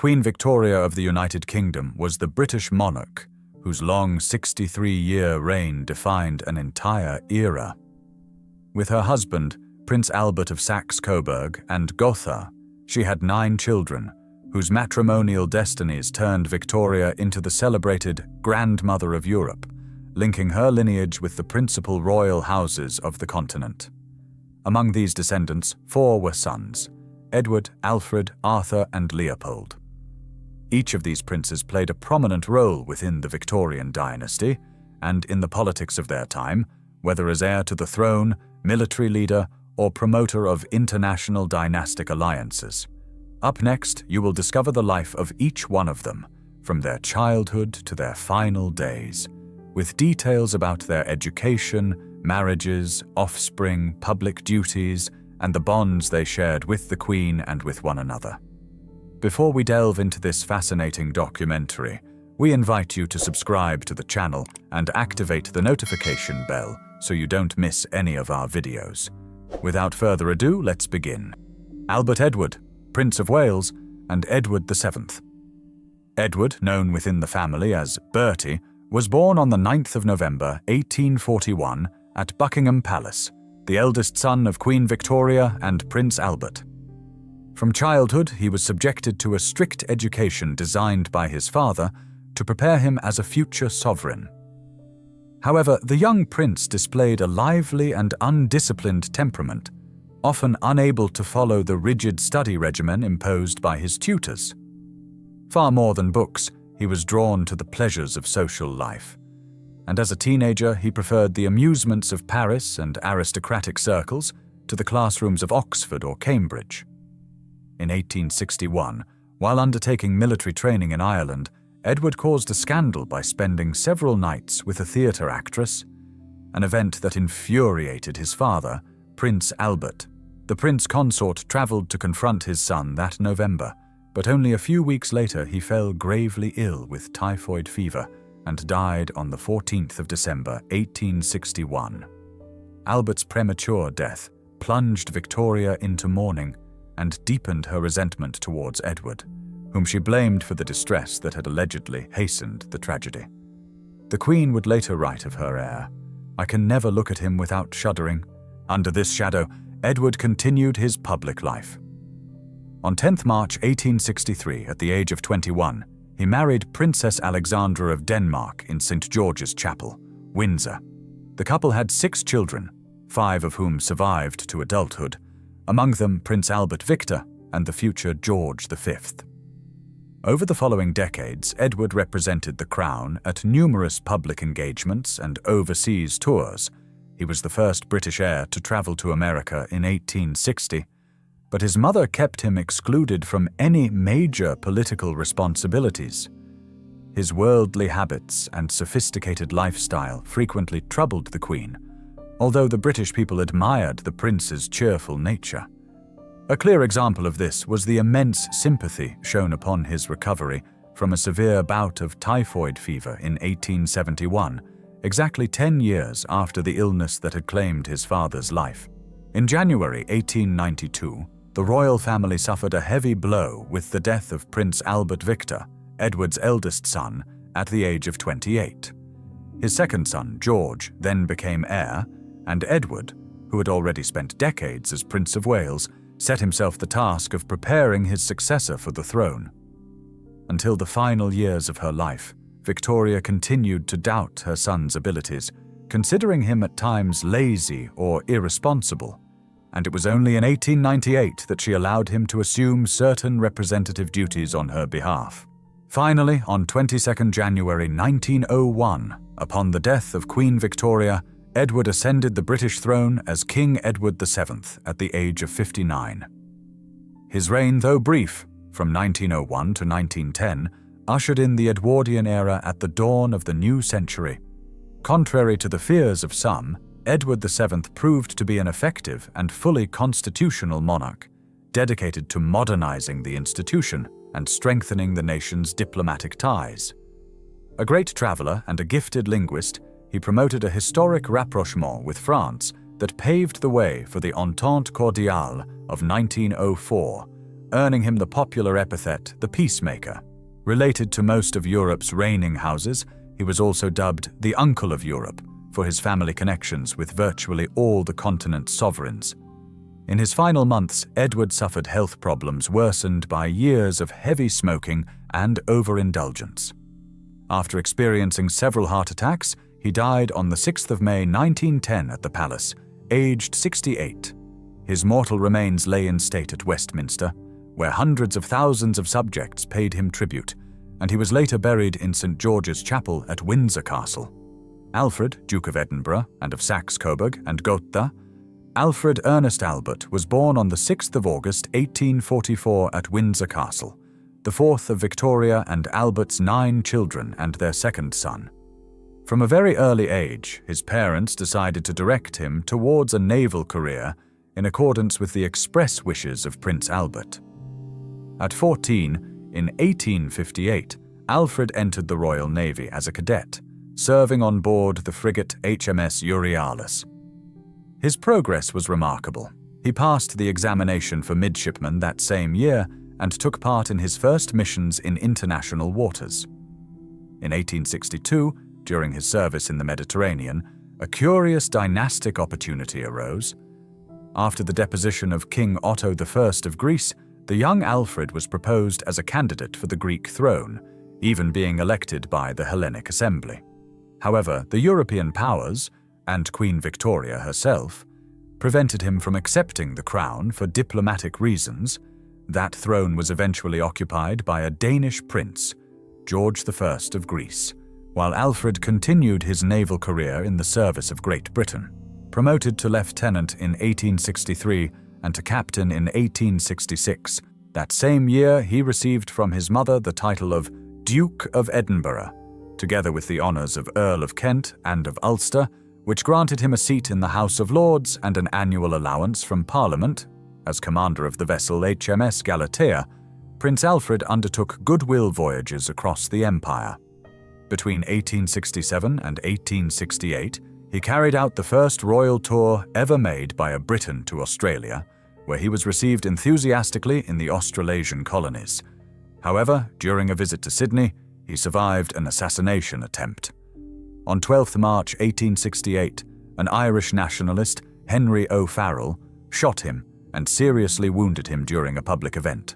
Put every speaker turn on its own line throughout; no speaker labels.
Queen Victoria of the United Kingdom was the British monarch whose long 63-year reign defined an entire era. With her husband, Prince Albert of Saxe-Coburg and Gotha, she had 9 children, whose matrimonial destinies turned Victoria into the celebrated Grandmother of Europe, linking her lineage with the principal royal houses of the continent. Among these descendants, 4 were sons: Edward, Alfred, Arthur, and Leopold. Each of these princes played a prominent role within the Victorian dynasty and in the politics of their time, whether as heir to the throne, military leader, or promoter of international dynastic alliances. Up next, you will discover the life of each one of them, from their childhood to their final days, with details about their education, marriages, offspring, public duties, and the bonds they shared with the Queen and with one another. Before we delve into this fascinating documentary, we invite you to subscribe to the channel and activate the notification bell so you don't miss any of our videos. Without further ado, let's begin. Albert Edward, Prince of Wales, and Edward VII. Edward, known within the family as Bertie, was born on the 9th of November 1841 at Buckingham Palace, the eldest son of Queen Victoria and Prince Albert. From childhood, he was subjected to a strict education designed by his father to prepare him as a future sovereign. However, the young prince displayed a lively and undisciplined temperament, often unable to follow the rigid study regimen imposed by his tutors. Far more than books, he was drawn to the pleasures of social life, and as a teenager he preferred the amusements of Paris and aristocratic circles to the classrooms of Oxford or Cambridge. In 1861, while undertaking military training in Ireland, Edward caused a scandal by spending several nights with a theatre actress, an event that infuriated his father, Prince Albert. The prince consort travelled to confront his son that November, but only a few weeks later he fell gravely ill with typhoid fever and died on the 14th of December 1861. Albert's premature death plunged Victoria into mourning and deepened her resentment towards Edward, whom she blamed for the distress that had allegedly hastened the tragedy. The Queen would later write of her heir, "I can never look at him without shuddering." Under this shadow, Edward continued his public life. On 10th March 1863, at the age of 21, he married Princess Alexandra of Denmark in St. George's Chapel, Windsor. The couple had 6 children, 5 of whom survived to adulthood, among them Prince Albert Victor and the future George V. Over the following decades, Edward represented the Crown at numerous public engagements and overseas tours. He was the first British heir to travel to America in 1860, but his mother kept him excluded from any major political responsibilities. His worldly habits and sophisticated lifestyle frequently troubled the Queen, although the British people admired the prince's cheerful nature. A clear example of this was the immense sympathy shown upon his recovery from a severe bout of typhoid fever in 1871, exactly 10 years after the illness that had claimed his father's life. In January 1892, the royal family suffered a heavy blow with the death of Prince Albert Victor, Edward's eldest son, at the age of 28. His second son, George, then became heir, and Edward, who had already spent decades as Prince of Wales, set himself the task of preparing his successor for the throne. Until the final years of her life, Victoria continued to doubt her son's abilities, considering him at times lazy or irresponsible, and it was only in 1898 that she allowed him to assume certain representative duties on her behalf. Finally, on 22nd January 1901, upon the death of Queen Victoria, Edward ascended the British throne as King Edward VII at the age of 59. His reign, though brief, from 1901 to 1910, ushered in the Edwardian era at the dawn of the new century. Contrary to the fears of some, Edward VII proved to be an effective and fully constitutional monarch, dedicated to modernizing the institution and strengthening the nation's diplomatic ties. A great traveler and a gifted linguist, he promoted a historic rapprochement with France that paved the way for the Entente Cordiale of 1904, earning him the popular epithet the Peacemaker. Related to most of Europe's reigning houses, he was also dubbed the Uncle of Europe for his family connections with virtually all the continent's sovereigns. In his final months, Edward suffered health problems worsened by years of heavy smoking and overindulgence. After experiencing several heart attacks, he died on the 6th of May 1910 at the palace, aged 68. His mortal remains lay in state at Westminster, where hundreds of thousands of subjects paid him tribute, and he was later buried in St. George's Chapel at Windsor Castle. Alfred, Duke of Edinburgh and of Saxe-Coburg and Gotha, Alfred Ernest Albert was born on the 6th of August 1844 at Windsor Castle, the fourth of Victoria and Albert's 9 children and their second son. From a very early age, his parents decided to direct him towards a naval career in accordance with the express wishes of Prince Albert. At 14, in 1858, Alfred entered the Royal Navy as a cadet, serving on board the frigate HMS Euryalus. His progress was remarkable. He passed the examination for midshipman that same year and took part in his first missions in international waters. In 1862, during his service in the Mediterranean, a curious dynastic opportunity arose. After the deposition of King Otto I of Greece, the young Alfred was proposed as a candidate for the Greek throne, even being elected by the Hellenic Assembly. However, the European powers, and Queen Victoria herself, prevented him from accepting the crown for diplomatic reasons. That throne was eventually occupied by a Danish prince, George I of Greece, while Alfred continued his naval career in the service of Great Britain. Promoted to lieutenant in 1863 and to captain in 1866, that same year he received from his mother the title of Duke of Edinburgh, together with the honours of Earl of Kent and of Ulster, which granted him a seat in the House of Lords and an annual allowance from Parliament. As commander of the vessel HMS Galatea, Prince Alfred undertook goodwill voyages across the empire. Between 1867 and 1868, he carried out the first royal tour ever made by a Briton to Australia, where he was received enthusiastically in the Australasian colonies. However, during a visit to Sydney, he survived an assassination attempt. On 12 March 1868, an Irish nationalist, Henry O'Farrell, shot him and seriously wounded him during a public event.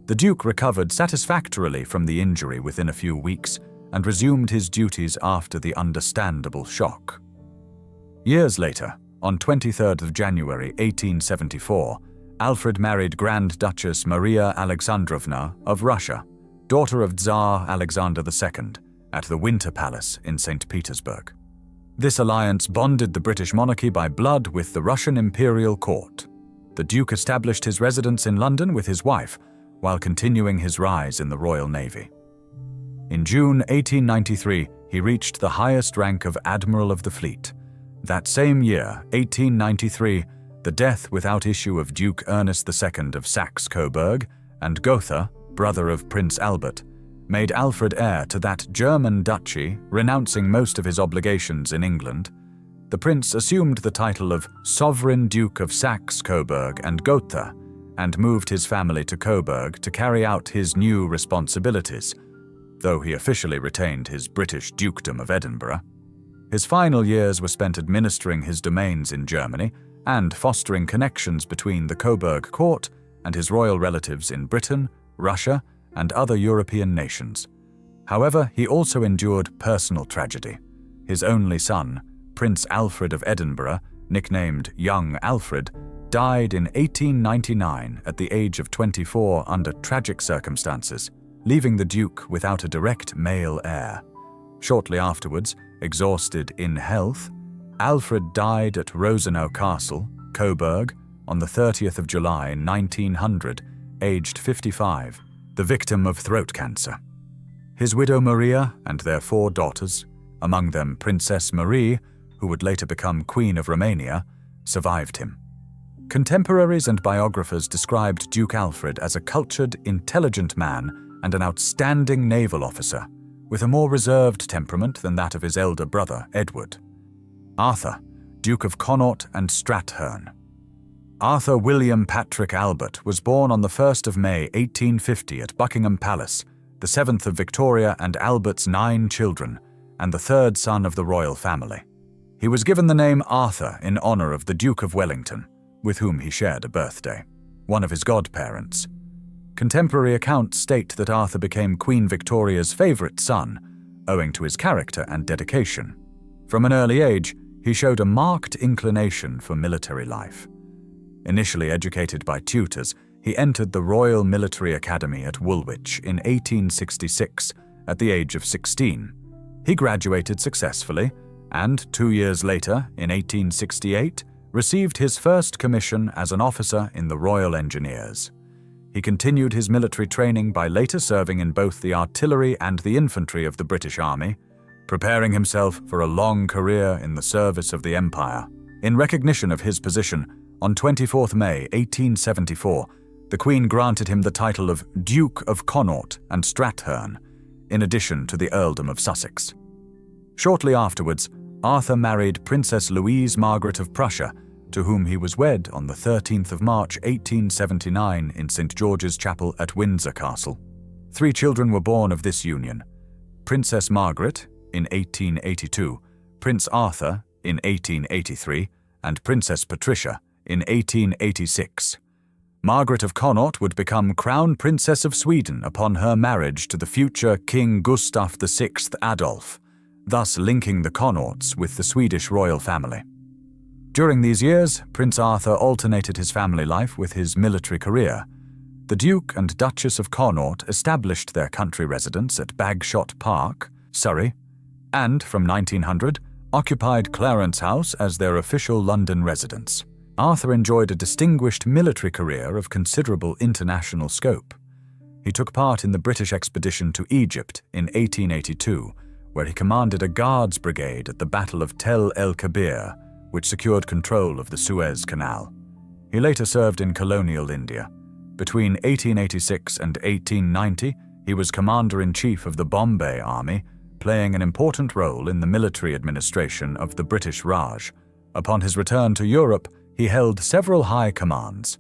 The Duke recovered satisfactorily from the injury within a few weeks and resumed his duties after the understandable shock. Years later, on 23rd of January 1874, Alfred married Grand Duchess Maria Alexandrovna of Russia, daughter of Tsar Alexander II, at the Winter Palace in St. Petersburg. This alliance bonded the British monarchy by blood with the Russian imperial court. The Duke established his residence in London with his wife, while continuing his rise in the Royal Navy. In June 1893, he reached the highest rank of Admiral of the Fleet. That same year, 1893, the death without issue of Duke Ernest II of Saxe-Coburg and Gotha, brother of Prince Albert, made Alfred heir to that German duchy, renouncing most of his obligations in England. The prince assumed the title of Sovereign Duke of Saxe-Coburg and Gotha and moved his family to Coburg to carry out his new responsibilities, though he officially retained his British dukedom of Edinburgh. His final years were spent administering his domains in Germany and fostering connections between the Coburg court and his royal relatives in Britain, Russia, and other European nations. However, he also endured personal tragedy. His only son, Prince Alfred of Edinburgh, nicknamed Young Alfred, died in 1899 at the age of 24 under tragic circumstances, leaving the Duke without a direct male heir. Shortly afterwards, exhausted in health, Alfred died at Rosenau Castle, Coburg, on the 30th of July 1900, aged 55, the victim of throat cancer. His widow Maria and their 4 daughters, among them Princess Marie, who would later become Queen of Romania, survived him. Contemporaries and biographers described Duke Alfred as a cultured, intelligent man and an outstanding naval officer, with a more reserved temperament than that of his elder brother, Edward. Arthur, Duke of Connaught and Strathearn. Arthur William Patrick Albert was born on the 1st of May 1850 at Buckingham Palace, the 7th of Victoria and Albert's 9 children, and the 3rd son of the royal family. He was given the name Arthur in honor of the Duke of Wellington, with whom he shared a birthday, one of his godparents. Contemporary accounts state that Arthur became Queen Victoria's favorite son, owing to his character and dedication. From an early age, he showed a marked inclination for military life. Initially educated by tutors, he entered the Royal Military Academy at Woolwich in 1866 at the age of 16. He graduated successfully and 2 years later, in 1868, received his first commission as an officer in the Royal Engineers. He continued his military training by later serving in both the artillery and the infantry of the British Army, preparing himself for a long career in the service of the Empire. In recognition of his position, on 24 May 1874, the Queen granted him the title of Duke of Connaught and Strathearn, in addition to the Earldom of Sussex. Shortly afterwards, Arthur married Princess Louise Margaret of Prussia, to whom he was wed on the 13th of March 1879 in St. George's Chapel at Windsor Castle. 3 children were born of this union: Princess Margaret in 1882, Prince Arthur in 1883, and Princess Patricia in 1886. Margaret of Connaught would become Crown Princess of Sweden upon her marriage to the future King Gustav VI Adolf, thus linking the Connaughts with the Swedish royal family. During these years, Prince Arthur alternated his family life with his military career. The Duke and Duchess of Connaught established their country residence at Bagshot Park, Surrey, and from 1900 occupied Clarence House as their official London residence. Arthur enjoyed a distinguished military career of considerable international scope. He took part in the British expedition to Egypt in 1882, where he commanded a guards brigade at the Battle of Tel el-Kebir, which secured control of the Suez Canal. He later served in colonial India. Between 1886 and 1890, he was Commander-in-Chief of the Bombay Army, playing an important role in the military administration of the British Raj. Upon his return to Europe, he held several high commands: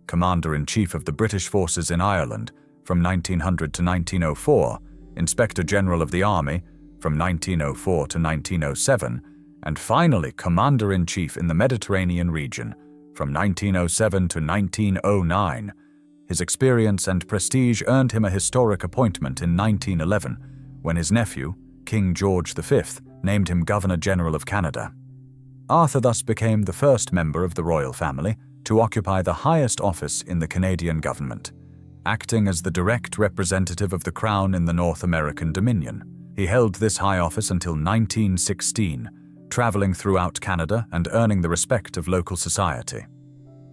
Commander-in-Chief of the British forces in Ireland from 1900 to 1904, Inspector General of the Army from 1904 to 1907, and finally Commander-in-Chief in the Mediterranean region from 1907 to 1909. His experience and prestige earned him a historic appointment in 1911, when his nephew, King George V, named him Governor-General of Canada. Arthur thus became the first member of the royal family to occupy the highest office in the Canadian government, acting as the direct representative of the Crown in the North American Dominion. He held this high office until 1916, traveling throughout Canada and earning the respect of local society.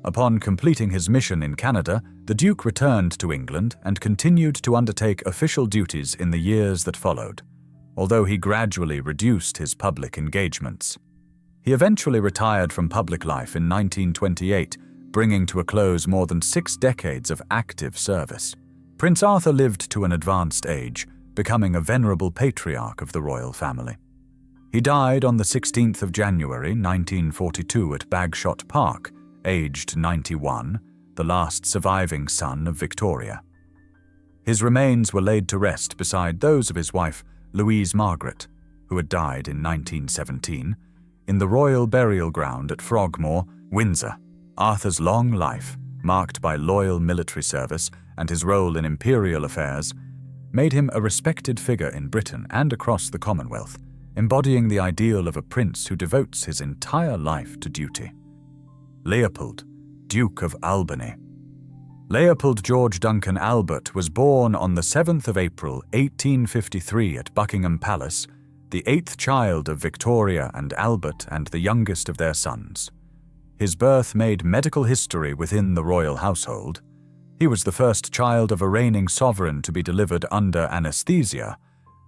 Upon completing his mission in Canada, the Duke returned to England and continued to undertake official duties in the years that followed, although he gradually reduced his public engagements. He eventually retired from public life in 1928, bringing to a close more than 6 decades of active service. Prince Arthur lived to an advanced age, becoming a venerable patriarch of the royal family. He died on the 16th of January 1942 at Bagshot Park, aged 91, the last surviving son of Victoria. His remains were laid to rest beside those of his wife, Louise Margaret, who had died in 1917, in the royal burial ground at Frogmore, Windsor. Arthur's long life, marked by loyal military service and his role in imperial affairs, made him a respected figure in Britain and across the Commonwealth, embodying the ideal of a prince who devotes his entire life to duty. Leopold, Duke of Albany. Leopold George Duncan Albert was born on the 7th of April 1853 at Buckingham Palace, the 8th child of Victoria and Albert and the youngest of their sons. His birth made medical history within the royal household. He was the first child of a reigning sovereign to be delivered under anesthesia,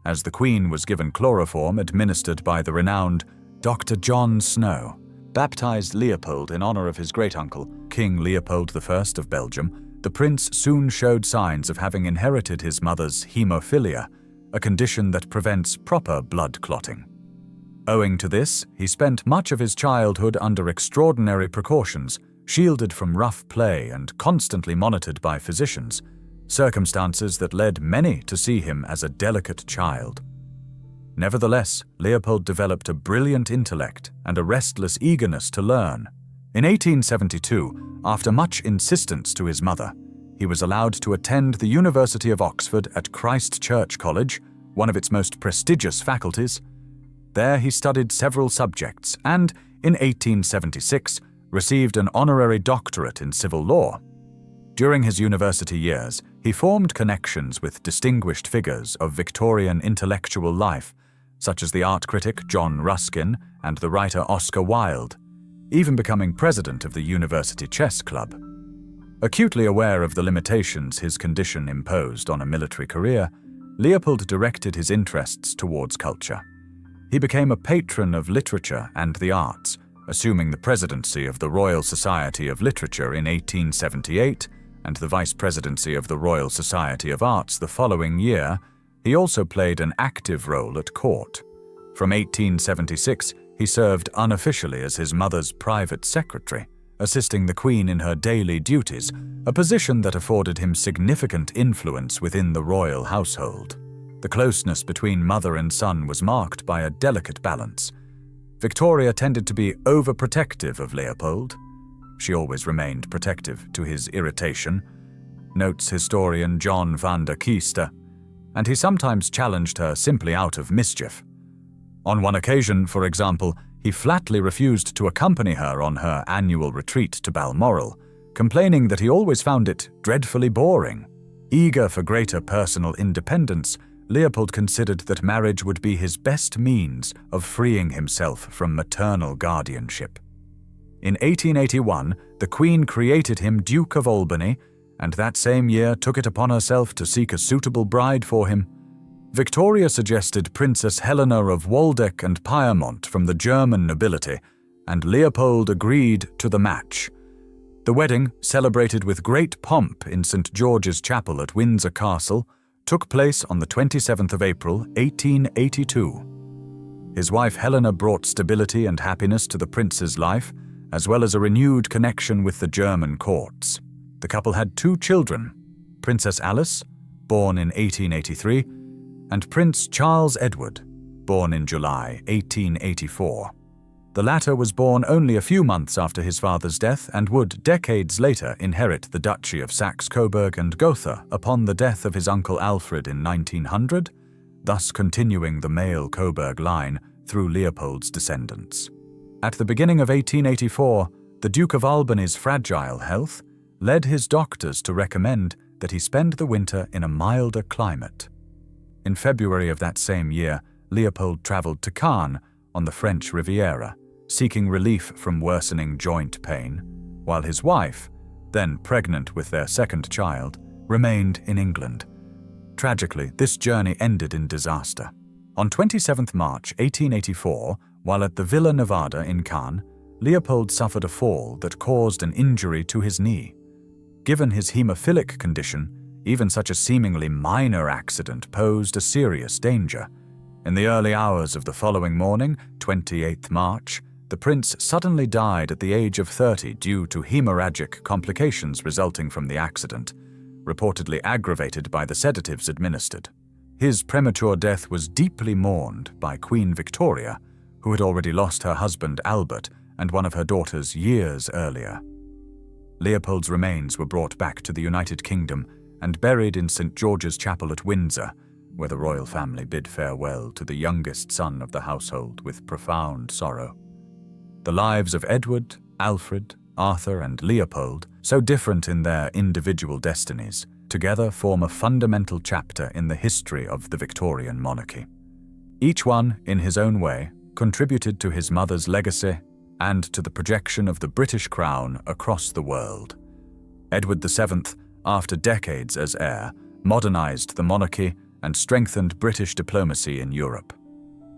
as the Queen was given chloroform administered by the renowned Dr. John Snow. Baptized Leopold in honor of his great-uncle, King Leopold I of Belgium, the prince soon showed signs of having inherited his mother's hemophilia, a condition that prevents proper blood clotting. Owing to this, he spent much of his childhood under extraordinary precautions, shielded from rough play and constantly monitored by physicians, circumstances that led many to see him as a delicate child. Nevertheless, Leopold developed a brilliant intellect and a restless eagerness to learn. In 1872, after much insistence to his mother, he was allowed to attend the University of Oxford at Christ Church College, one of its most prestigious faculties. There he studied several subjects and, in 1876, received an honorary doctorate in civil law. During his university years, he formed connections with distinguished figures of Victorian intellectual life, such as the art critic John Ruskin and the writer Oscar Wilde, even becoming president of the University Chess Club. Acutely aware of the limitations his condition imposed on a military career, Leopold directed his interests towards culture. He became a patron of literature and the arts, assuming the presidency of the Royal Society of Literature in 1878 and the vice presidency of the Royal Society of Arts the following year. He also played an active role at court. From 1876, he served unofficially as his mother's private secretary, assisting the Queen in her daily duties, a position that afforded him significant influence within the royal household. The closeness between mother and son was marked by a delicate balance. Victoria tended to be overprotective of Leopold. She always remained protective to his irritation, notes historian John van der Keister, and he sometimes challenged her simply out of mischief. On one occasion, for example, he flatly refused to accompany her on her annual retreat to Balmoral, complaining that he always found it dreadfully boring. Eager for greater personal independence, Leopold considered that marriage would be his best means of freeing himself from maternal guardianship. In 1881, the Queen created him Duke of Albany, and that same year took it upon herself to seek a suitable bride for him. Victoria suggested Princess Helena of Waldeck and Pyrmont from the German nobility, and Leopold agreed to the match. The wedding, celebrated with great pomp in St. George's Chapel at Windsor Castle, took place on the 27th of April, 1882. His wife Helena brought stability and happiness to the prince's life, as well as a renewed connection with the German courts. The couple had 2 children, Princess Alice, born in 1883, and Prince Charles Edward, born in July 1884. The latter was born only a few months after his father's death and would, decades later, inherit the Duchy of Saxe-Coburg and Gotha upon the death of his uncle Alfred in 1900, thus continuing the male Coburg line through Leopold's descendants. At the beginning of 1884, the Duke of Albany's fragile health led his doctors to recommend that he spend the winter in a milder climate. In February of that same year, Leopold traveled to Cannes on the French Riviera, seeking relief from worsening joint pain, while his wife, then pregnant with their second child, remained in England. Tragically, this journey ended in disaster. On 27 March 1884, while at the Villa Nevada in Cannes, Leopold suffered a fall that caused an injury to his knee. Given his hemophilic condition, even such a seemingly minor accident posed a serious danger. In the early hours of the following morning, 28 March, the prince suddenly died at the age of 30 due to hemorrhagic complications resulting from the accident, reportedly aggravated by the sedatives administered. His premature death was deeply mourned by Queen Victoria, who had already lost her husband Albert and one of her daughters years earlier. Leopold's remains were brought back to the United Kingdom and buried in St. George's Chapel at Windsor, where the royal family bid farewell to the youngest son of the household with profound sorrow. The lives of Edward, Alfred, Arthur, and Leopold, so different in their individual destinies, together form a fundamental chapter in the history of the Victorian monarchy. Each one, in his own way, contributed to his mother's legacy and to the projection of the British crown across the world. Edward VII, after decades as heir, modernized the monarchy and strengthened British diplomacy in Europe.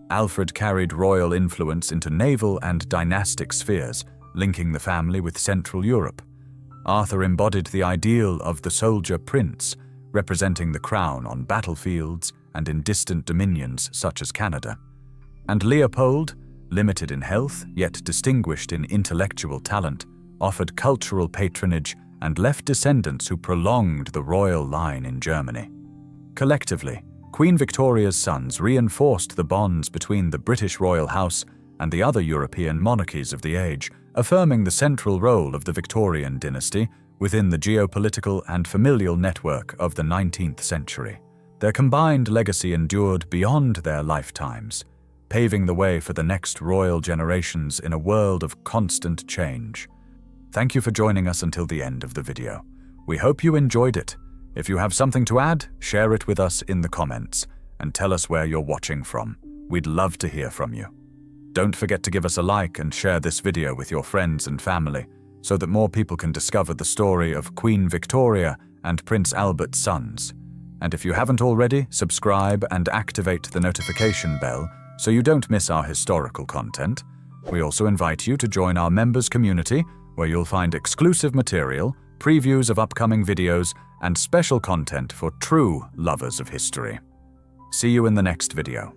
Alfred carried royal influence into naval and dynastic spheres, linking the family with Central Europe. Arthur embodied the ideal of the soldier prince, representing the crown on battlefields and in distant dominions such as Canada. And Leopold, limited in health yet distinguished in intellectual talent, offered cultural patronage, and left descendants who prolonged the royal line in Germany. Collectively, Queen Victoria's sons reinforced the bonds between the British royal house and the other European monarchies of the age, affirming the central role of the Victorian dynasty within the geopolitical and familial network of the 19th century. Their combined legacy endured beyond their lifetimes, paving the way for the next royal generations in a world of constant change. Thank you for joining us until the end of the video. We hope you enjoyed it. If you have something to add, share it with us in the comments and tell us where you're watching from. We'd love to hear from you. Don't forget to give us a like and share this video with your friends and family so that more people can discover the story of Queen Victoria and Prince Albert's sons. And if you haven't already, subscribe and activate the notification bell so you don't miss our historical content. We also invite you to join our members community, where you'll find exclusive material, previews of upcoming videos, and special content for true lovers of history. See you in the next video.